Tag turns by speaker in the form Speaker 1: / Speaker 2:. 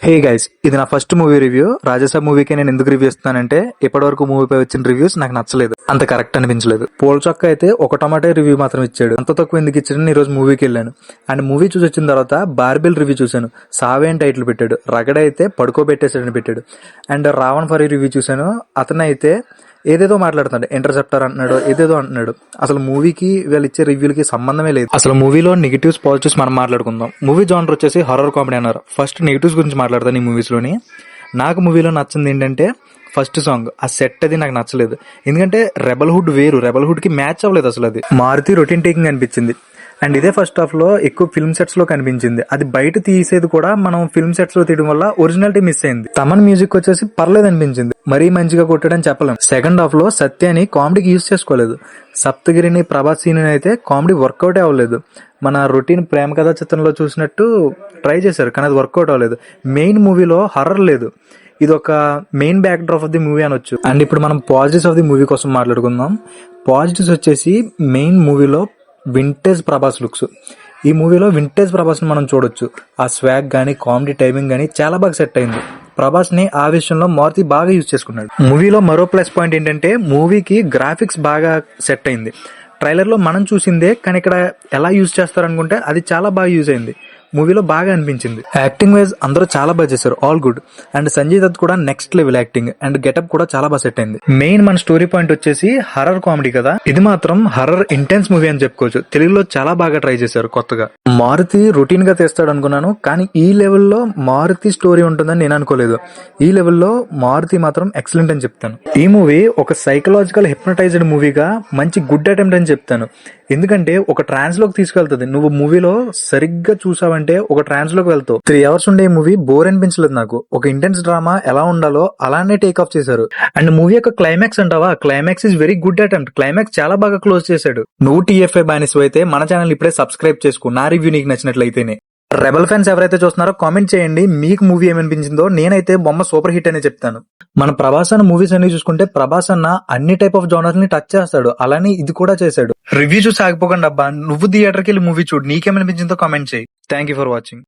Speaker 1: Hey guys, ఇది నా first movie review. Raja Saab మూవీకి నేను ఎందుకు రివ్యూ ఇస్తున్నానంటే ఇప్పటివరకు మూవీపై వచ్చిన రివ్యూస్ నాకు నచ్చలేదు, అంత కరెక్ట్ అనిపించలేదు. పోల్ చొక్క అయితే ఒక టమాటా రివ్యూ మాత్రం ఇచ్చాడు. అంత తక్కువ ఎందుకు ఇచ్చాడని ఈ రోజు మూవీకి వెళ్ళాను. అండ్ మూవీ చూసి వచ్చిన తర్వాత బార్బిల్ రివ్యూ చూశాను. సావే అని టైటిల్ పెట్టాడు. రగడ అయితే పడుకోబెట్టేసాడని పెట్టాడు. అండ్ రావణ్ ఫరీ రివ్యూ చూశాను. అతను అయితే ఏదేదో మాట్లాడుతున్నాడు, ఇంటర్సెప్టర్ అంటున్నాడు, ఏదేదో అంటున్నాడు. అసలు మూవీకి వీళ్ళు ఇచ్చే రివ్యూలకి సంబంధమే లేదు. అసలు మూవీలో నెగిటివ్స్ పాజిటివ్స్ మనం మాట్లాడుకుందాం. మూవీ జానర్ వచ్చేసి హారర్ కామెడీ అన్నారు. ఫస్ట్ నెగిటివ్స్ గురించి మాట్లాడతాను. ఈ మూవీస్ లోని నాకు మూవీలో నచ్చింది ఏంటంటే ఫస్ట్ సాంగ్, ఆ సెట్ అది నాకు నచ్చలేదు. ఎందుకంటే రెబల్ హుడ్ వేరు, రెబల్ హుడ్ కి మ్యాచ్ అవ్వలేదు అసలు. అది మారుతి రొటీన్ టేకింగ్ అనిపించింది. అండ్ ఇదే ఫస్ట్ హాఫ్ లో ఎక్కువ ఫిల్మ్ సెట్స్ లో కనిపించింది. అది బయట తీసేది కూడా మనం ఫిల్మ్ సెట్స్ లో తీయడం వల్ల ఒరిజినాలిటీ మిస్ అయింది. తమన్ మ్యూజిక్ వచ్చేసి పర్లేదు అనిపించింది, మరీ మంచిగా కొట్టాడని చెప్పలేం. సెకండ్ హాఫ్ లో సత్యాని కామెడీకి యూజ్ చేసుకోలేదు. సప్తగిరిని ప్రభాస్ సీన్ అయితే కామెడీ వర్కౌట్ అవ్వలేదు. మన రొటీన్ ప్రేమ కథా చిత్రంలో చూసినట్టు ట్రై చేశారు, కానీ అది వర్కౌట్ అవ్వలేదు. మెయిన్ మూవీలో హర్రర్ లేదు. ఇది ఒక main back drop of the movie అనొచ్చు. అండ్ ఇప్పుడు మనం పాజిటివ్స్ ఆఫ్ ది మూవీ కోసం మాట్లాడుకుందాం. పాజిటివ్స్ వచ్చేసి మెయిన్ మూవీలో వింటేజ్ ప్రభాస్ లుక్స్. ఈ మూవీలో వింటేజ్ ప్రభాస్ ని మనం చూడొచ్చు. ఆ స్వాగ్ గానీ, కామెడీ టైమింగ్ గానీ చాలా బాగా సెట్ అయింది. ప్రభాస్ ని ఆ విషయంలో మారుతి బాగా యూజ్ చేసుకున్నాడు. మూవీలో మరో ప్లస్ పాయింట్ ఏంటంటే మూవీకి గ్రాఫిక్స్ బాగా సెట్ అయింది. ట్రైలర్ లో మనం చూసిందే, కానీ ఇక్కడ ఎలా యూజ్ చేస్తారనుకుంటే అది చాలా బాగా యూజ్ అయింది. మూవీలో బాగా అనిపించింది. యాక్టింగ్ వైజ్ అందరూ చాలా బాగా చేశారు, all good. And Sanjay Dutt కూడా next level acting and getup కూడా చాలా బాగా సెట్ అయింది. మెయిన్ మన స్టోరీ పాయింట్ వచ్చేసి హర్రర్ కామెడీ కదా. ఇది మాత్రం హర్రర్ ఇంటెన్స్ మూవీ అని చెప్పుకోవచ్చు. తెలుగులో చాలా బాగా ట్రై చేశారు కొత్తగా. మారుతి రొటీన్ గా తెస్తాడు అనుకున్నాను, కానీ ఈ లెవెల్లో మారుతి స్టోరీ ఉంటుందని నేను అనుకోలేదు. ఈ లెవెల్లో మారుతి మాత్రం ఎక్సలెంట్ అని చెప్తాను. ఈ మూవీ ఒక సైకలాజికల్ హిప్నటైజ్డ్ మూవీగా మంచి గుడ్ అటెంప్ట్ అని చెప్తాను. ఎందుకంటే ఒక ట్రాన్స్ లోకి తీసుకెళ్తుంది. నువ్వు మూవీలో సరిగ్గా చూసావంటే ఒక ట్రాన్స్ లోకి వెళ్తావు. 3 hours ఉండే మూవీ బోర్ అనిపించలేదు నాకు. ఒక ఇంటెన్స్ డ్రామా ఎలా ఉండాలో అలానే టేక్ ఆఫ్ చేశారు. అండ్ మూవీ యొక్క క్లైమాక్స్ అంటావా, climax is very good attempt. Climax చాలా బాగా క్లోజ్ చేశాడు. నువ్వు టీఎఫ్ఐ బానిస అయితే మన ఛానల్ ఇప్పుడే సబ్స్క్రైబ్ చేసుకో. నా రివ్యూ నీకు నచ్చినట్లయితేనే. రెబల్ ఫ్యాన్స్ ఎవరైతే చూస్తున్నారో కామెంట్ చేయండి, మీకు మూవీ ఏమనిపించిందో. నేనైతే బొమ్మ సూపర్ హిట్ అనే చెప్తాను. మన ప్రభాస్ అన్న మూవీస్ అన్ని చూసుకుంటే ప్రభాస్ అన్న అన్ని టైప్ ఆఫ్ జోనర్స్ ని టచ్ చేస్తాడు. అలానే ఇది కూడా చేశాడు. రివ్యూ చూసి ఆగిపోకండి అబ్బా, నువ్వు థియేటర్కి వెళ్ళి మూవీ చూడు. నీకేమనిపించిందో కామెంట్ చేయి. Thank you for watching.